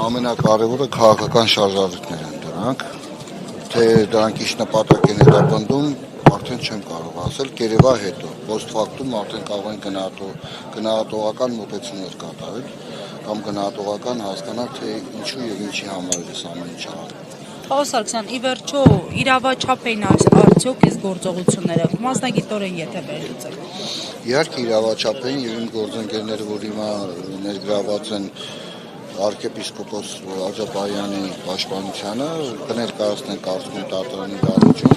Ամենակարևորը քաղաքական շարժառիթներ են դրանք, թե դրանք ինչ նպատակ են հետապնդում, արդեն չեմ կարող ասել, կերևա հետո, post factum արդեն կարող են գնահատողական մոտեցումներ կատարել, կամ գնահատողական հասկանալ, թե ինչու եւ ինչի համար է այս ամեն ինչը արվում։ Պարոն Սարգսյան, ի վերջո իրավաչափ էին արդյոք այս գործողությունները, մասնագիտորեն եթե վերլուծենք։ Իհարկե իրավաչափ էին եւ իմ գործընկերները, որ հիմա ներգրաված են Arczepiskopos Աջաբարյանի պաշտպանությանը կներկայացնեն կարծում դատարանի դահլիճում,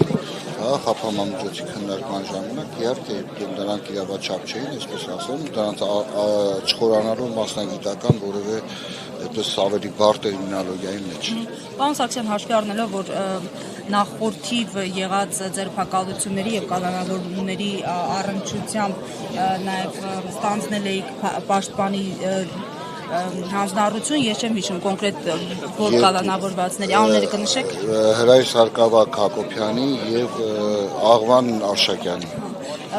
խափամամիջոցի քննարկման ժամանակ, իհարկե դրանք իրավաչափ չէին, այսպես ասեմ, դրանց չխորանալով մասնագիտական որևէ այդպես ավելի բարդ տերմինոլոգիայի մեջ։ Պարոն Սարգսյան, հաշվի առնելով, որ նախորդիվ եղած ձերբակալությունների եւ կալանավորումների առնչությամբ նաեւ ստանձնել էիք պաշտպանի հանձնառություն, ես չեմ հիշում կոնկրետ որ կալանավորվածների անունները կնշեք։ Հրայր Սարգսակ Հակոբյանի եւ Աղվան Արշակյանի։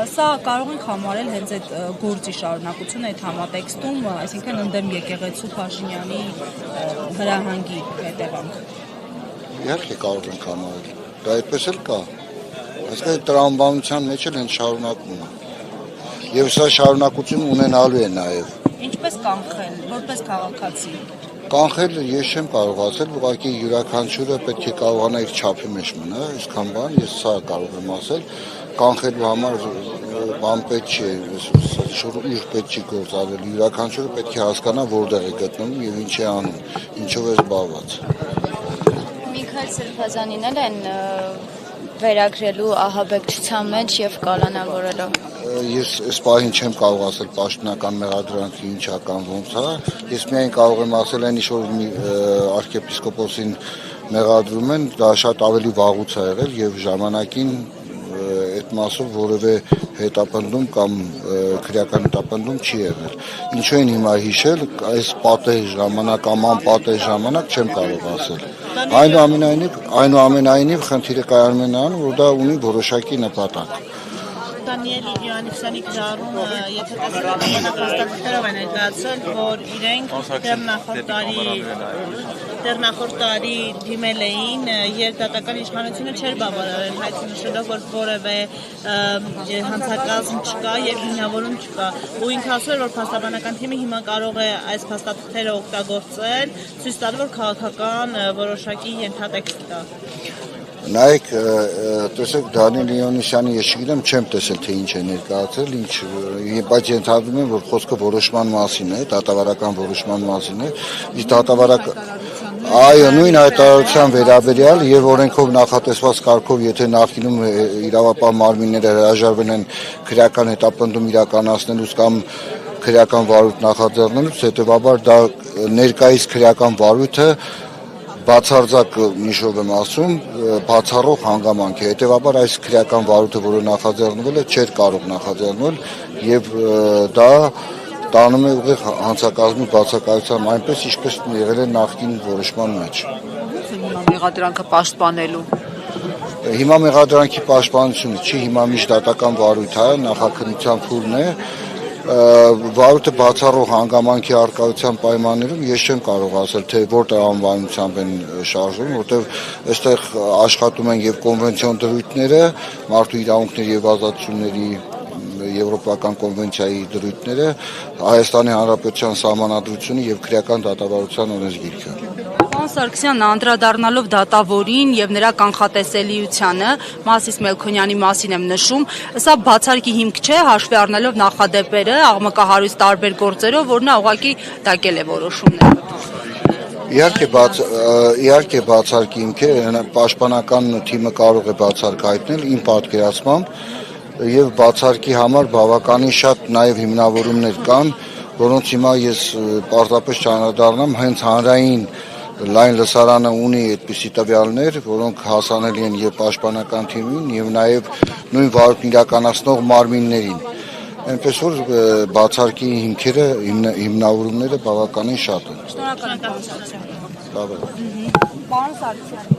Սա կարող ենք համարել հենց այդ գործի շարունակությունը այդ համատեքստում, այսինքն ընդդեմ եկեղեցու Փաշինյանի հրահանգի հետևանք։ Իհարկե կարող ենք համարել։ Դա այդպես էլ կա։ Այսինքն տրամաբանության մեջ էլ հենց շարունակվում է։ Եվ սա շարունակություն ունենալու է նաեւ։ Ինչպես կանխել, որպես քաղաքացի։ Կանխել ես չեմ կարող ասել, ուղղակի յուրաքանչյուրը պետք է կարողանա իր չափի մեջ մնա, այսքան բան, ես սա կարող եմ ասել, կանխելու համար բան պետք չի, ուժ պետք չի գործադրել, յուրաքանչյուրը պետք է հասկանա որտեղ է գտնվում եւ ինչ է անում, ինչով է զբաղված։ Միքայել Սրբազանին են վերագրելու ահաբեկչության մեջ եւ կալանավորելով։ Ես այս պահին չեմ կարող ասել պաշտոնական մեղադրանքի ինչա կամ ոնց է, ես միայն կարող եմ ասել այն ինչ որ arczepiskoposin մեղադրում են, դա շատ ավելի վաղուց է եղել եւ ժամանակին այդ մասով որևէ հետապնդում կամ քրեական հետապնդում չի եղել։ Ինչու են հիմա հիշել, այս պատեհ ժամանակ կամ անպատեհ ժամանակ չեմ կարող ասել։ Այնուամենայնիվ խնդիրը կայանում է նրանում, որ դա ունի որոշակի նպատակ։ Դանիել Յովաննիսյանի գրառումը, եթե տեսնենք փաստաթղթերով են ներկայացրել, որ իրենք դեռ նախորդ տարի դիմել էին եւ դատական իշխանությունը չէր բավարարել, հայտ նշելով, որ որևէ հանցակազմ չկա եւ հիմնավորում չկա։ Ու ինքը ասել էր, որ փաստաբանական թիմը հիմա կարող է այս փաստաթղթերը օգտագործել, ցույց տալ, որ քաղաքական որոշակի ենթատեքստ կա։ Նայեք, տեսեք Դանիել Յովաննիսյանի ես չգիտեմ, չեմ տեսել թե ինչ է ներկայացրել, բայց ենթադրում եմ, որ խոսքը որոշման մասին է, դատավարական որոշման մասին է, իսկ այո, նույն հայտարարության վերաբերյալ եւ օրենքով նախատեսված կարգով, եթե նախինում իրավապահ մարմինները հրաժարվել են քրեական հետապնդում իրականացնելուց կամ քրեական վարույթ նախաձեռնելուց, հետեւաբար դա ներկայիս քրեական վարույթը բացարձակ նիշով եմ ասում, բացառող հանգամանք է, հետևաբար այս քրեական վարույթը, որը նախաձեռնվել է, չէր կարող նախաձեռնվել եւ դա տանում է ուղիղ հանցակազմի բացակայության այնպես, ինչպես եղել է նախկին որոշման մեջ։ Հիմա մեղադրանքը պաշտպանելու։ Հիմա մեղադրանքի պաշտպանությունը չի, հիմա միշտ դատական վարույթ է, նախաքննության փուլն է, վարույթը բացառող հանգամանքի առկայության պայմաններում ես չեմ կարող ասել, թե որտեղ անվանությամբ են շարժվում, որտեղ այստեղ աշխատում են եւ կոնվենցիոն դրույթները, մարդու իրավունքների եւ ազատությունների Եվրոպական կոնվենցիայի դրույթները, Հայաստանի Հանրապետության սահմանադրությունը եւ քրեական դատավարության օրենսգիրքը։ Պարոն Սարգսյան, անդրադառնալով դատավորին եւ նրա կանխատեսելիությանը, Մասիս Մելքոնյանի մասին եմ նշում, սա բացարկի հիմք չէ, հաշվի առնելով նախադեպերը, աղմկահարույց տարբեր գործերով, որ նա ուղղակի տակել է որոշումները։ Իհարկե բացարկի հիմք է, պաշտպանական թիմը կարող է բացարկ հայտնել իմ պատկերացմամբ եւ բացարկի համար բավականին շատ նաեւ հիմնավորումներ կան, որոնց հիմա ես պարզապես չանդրադառնամ, հենց հանրային լայն լսարանը ունի այդպիսի տվյալներ, որոնք հասանելի են եւ պաշտպանական թիմին եւ նաեւ նույն վարույթն իրականացնող մարմիններին։ Այնպես որ բացարկի հիմքերը, հիմնավորումները բավականին շատ են։ Շնորհակալ եմ։ Բավական։ Պարոն Սարգսյան